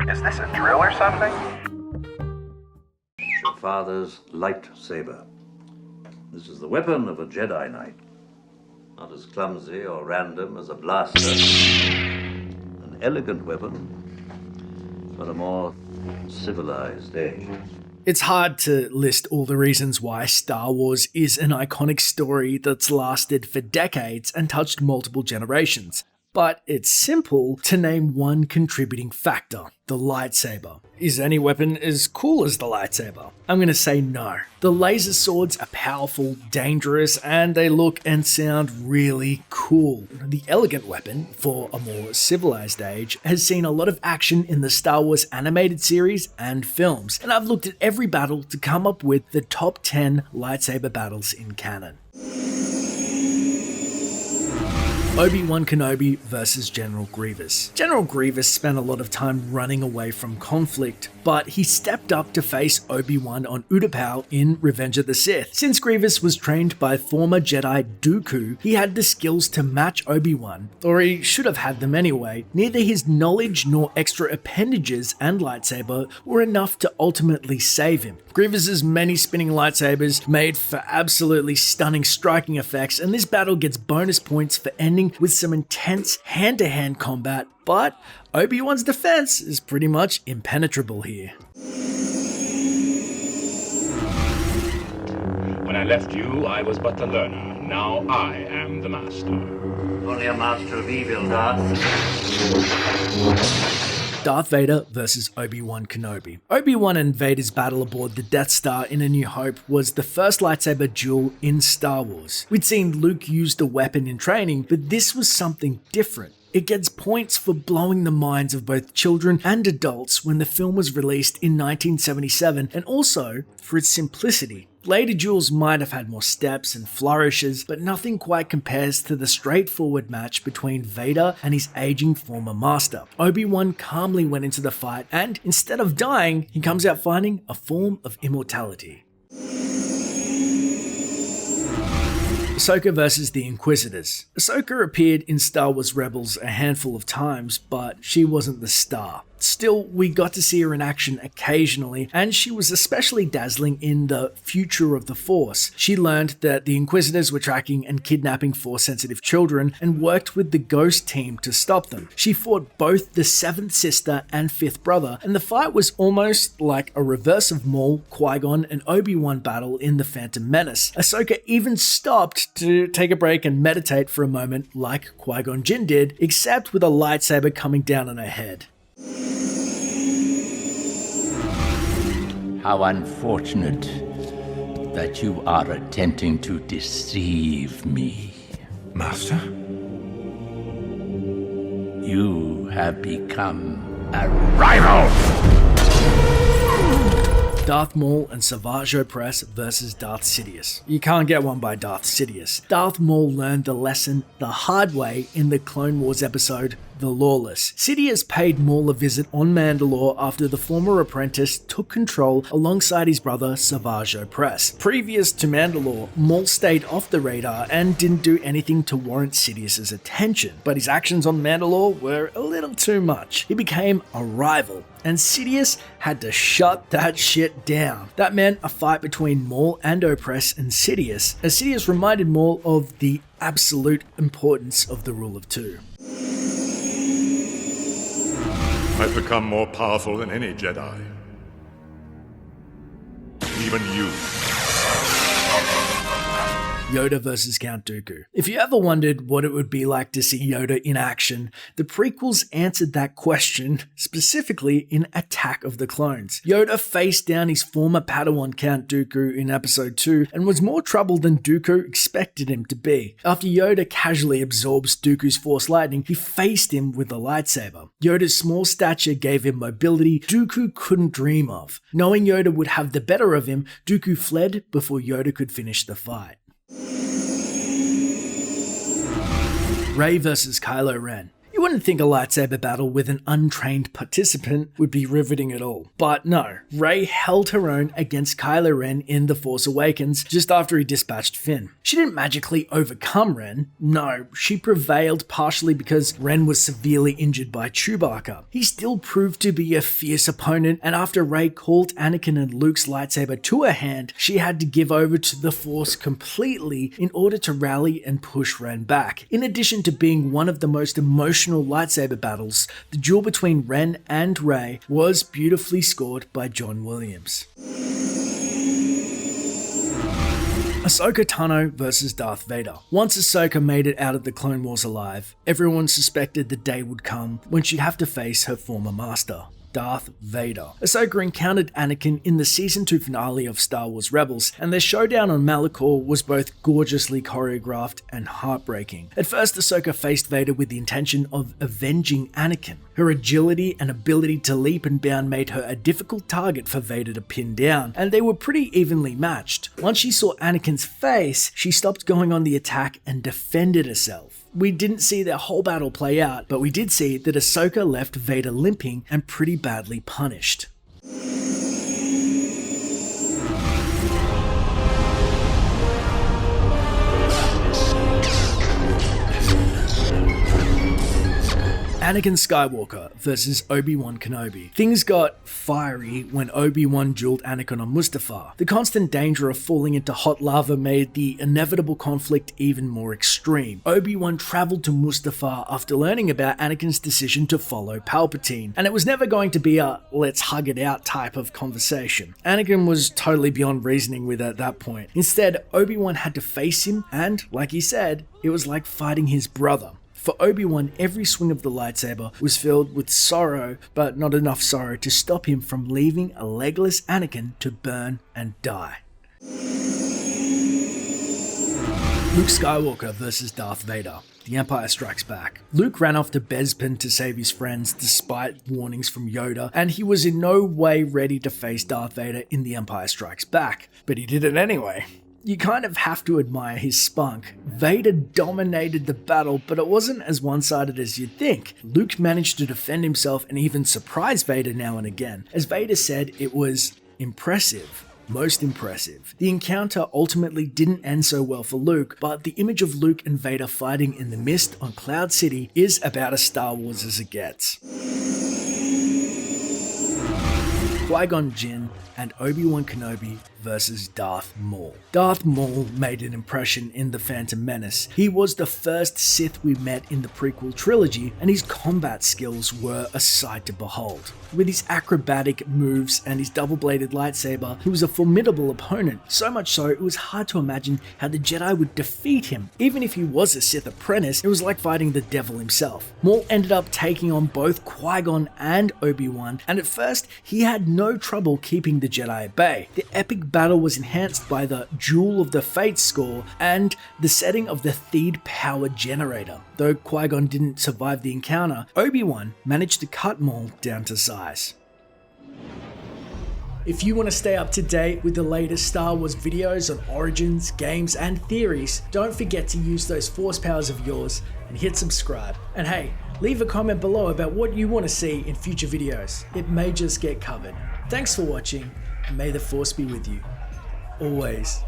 Is this a drill or something? Father's lightsaber. This is the weapon of a Jedi Knight. Not as clumsy or random as a blaster. An elegant weapon for a more civilized age. It's hard to list all the reasons why Star Wars is an iconic story that's lasted for decades and touched multiple generations. But it's simple to name one contributing factor, the lightsaber. Is any weapon as cool as the lightsaber? I'm going to say no. The laser swords are powerful, dangerous, and they look and sound really cool. The elegant weapon, for a more civilized age, has seen a lot of action in the Star Wars animated series and films, and I've looked at every battle to come up with the top 10 lightsaber battles in canon. Obi-Wan Kenobi versus General Grievous. General Grievous spent a lot of time running away from conflict, but he stepped up to face Obi-Wan on Utapau in Revenge of the Sith. Since Grievous was trained by former Jedi Dooku, he had the skills to match Obi-Wan, or he should have had them anyway. Neither his knowledge nor extra appendages and lightsaber were enough to ultimately save him. Grievous's many spinning lightsabers made for absolutely stunning striking effects, and this battle gets bonus points for ending with some intense hand-to-hand combat, but Obi-Wan's defense is pretty much impenetrable here. When I left you, I was but the learner. Now I am the master. Only a master of evil, Darth. Darth Vader versus Obi-Wan Kenobi. Obi-Wan and Vader's battle aboard the Death Star in A New Hope was the first lightsaber duel in Star Wars. We'd seen Luke use the weapon in training, but this was something different. It gets points for blowing the minds of both children and adults when the film was released in 1977, and also for its simplicity. Later duels might have had more steps and flourishes, but nothing quite compares to the straightforward match between Vader and his aging former master. Obi-Wan calmly went into the fight, and instead of dying, he comes out finding a form of immortality. Ahsoka versus the Inquisitors. Ahsoka appeared in Star Wars Rebels a handful of times, but she wasn't the star. Still, we got to see her in action occasionally, and she was especially dazzling in the Future of the Force. She learned that the Inquisitors were tracking and kidnapping Force-sensitive children and worked with the Ghost team to stop them. She fought both the seventh sister and fifth brother, and the fight was almost like a reverse of Maul, Qui-Gon, and Obi-Wan battle in The Phantom Menace. Ahsoka even stopped to take a break and meditate for a moment like Qui-Gon Jinn did, except with a lightsaber coming down on her head. How unfortunate that you are attempting to deceive me. Master? You have become a rival! Darth Maul and Savage Opress versus Darth Sidious. You can't get one by Darth Sidious. Darth Maul learned the lesson the hard way in the Clone Wars episode The Lawless. Sidious paid Maul a visit on Mandalore after the former apprentice took control alongside his brother Savage Opress. Previous to Mandalore, Maul stayed off the radar and didn't do anything to warrant Sidious's attention, but his actions on Mandalore were a little too much. He became a rival, and Sidious had to shut that shit down. That meant a fight between Maul and Opress and Sidious, as Sidious reminded Maul of the absolute importance of the rule of two. I've become more powerful than any Jedi. Even you. Yoda versus Count Dooku. If you ever wondered what it would be like to see Yoda in action, the prequels answered that question, specifically in Attack of the Clones. Yoda faced down his former Padawan Count Dooku in Episode 2 and was more trouble than Dooku expected him to be. After Yoda casually absorbs Dooku's Force lightning, he faced him with a lightsaber. Yoda's small stature gave him mobility Dooku couldn't dream of. Knowing Yoda would have the better of him, Dooku fled before Yoda could finish the fight. Rey versus Kylo Ren. You wouldn't think a lightsaber battle with an untrained participant would be riveting at all. But no, Rey held her own against Kylo Ren in The Force Awakens just after he dispatched Finn. She didn't magically overcome Ren. No, she prevailed partially because Ren was severely injured by Chewbacca. He still proved to be a fierce opponent, and after Rey called Anakin and Luke's lightsaber to her hand, she had to give over to the Force completely in order to rally and push Ren back. In addition to being one of the most emotional lightsaber battles, the duel between Ren and Rey was beautifully scored by John Williams. Ahsoka Tano vs Darth Vader. Once Ahsoka made it out of the Clone Wars alive, everyone suspected the day would come when she'd have to face her former master, Darth Vader. Ahsoka encountered Anakin in the Season 2 finale of Star Wars Rebels, and their showdown on Malachor was both gorgeously choreographed and heartbreaking. At first, Ahsoka faced Vader with the intention of avenging Anakin. Her agility and ability to leap and bound made her a difficult target for Vader to pin down, and they were pretty evenly matched. Once she saw Anakin's face, she stopped going on the attack and defended herself. We didn't see their whole battle play out, but we did see that Ahsoka left Vader limping and pretty badly punished. Anakin Skywalker versus Obi-Wan Kenobi. Things got fiery when Obi-Wan dueled Anakin on Mustafar. The constant danger of falling into hot lava made the inevitable conflict even more extreme. Obi-Wan traveled to Mustafar after learning about Anakin's decision to follow Palpatine, and it was never going to be a let's hug it out type of conversation. Anakin was totally beyond reasoning with it at that point. Instead, Obi-Wan had to face him, and like he said, it was like fighting his brother. For Obi-Wan, every swing of the lightsaber was filled with sorrow, but not enough sorrow to stop him from leaving a legless Anakin to burn and die. Luke Skywalker versus Darth Vader. The Empire Strikes Back. Luke ran off to Bespin to save his friends despite warnings from Yoda, and he was in no way ready to face Darth Vader in The Empire Strikes Back, but he did it anyway. You kind of have to admire his spunk. Vader dominated the battle, but it wasn't as one-sided as you'd think. Luke managed to defend himself and even surprise Vader now and again. As Vader said, it was impressive. Most impressive. The encounter ultimately didn't end so well for Luke, but the image of Luke and Vader fighting in the mist on Cloud City is about as Star Wars as it gets. Qui-Gon Jinn and Obi-Wan Kenobi versus Darth Maul. Darth Maul made an impression in The Phantom Menace. He was the first Sith we met in the prequel trilogy, and his combat skills were a sight to behold. With his acrobatic moves and his double-bladed lightsaber, he was a formidable opponent, so much so it was hard to imagine how the Jedi would defeat him. Even if he was a Sith apprentice, it was like fighting the devil himself. Maul ended up taking on both Qui-Gon and Obi-Wan, and at first he had no trouble keeping the Jedi at bay. The epic battle was enhanced by the Jewel of the Fates score and the setting of the Theed power generator. Though Qui-Gon didn't survive the encounter, Obi-Wan managed to cut Maul down to size. If you want to stay up to date with the latest Star Wars videos on origins, games, and theories, don't forget to use those force powers of yours and hit subscribe. And hey, leave a comment below about what you want to see in future videos. It may just get covered. Thanks for watching, and may the Force be with you. Always.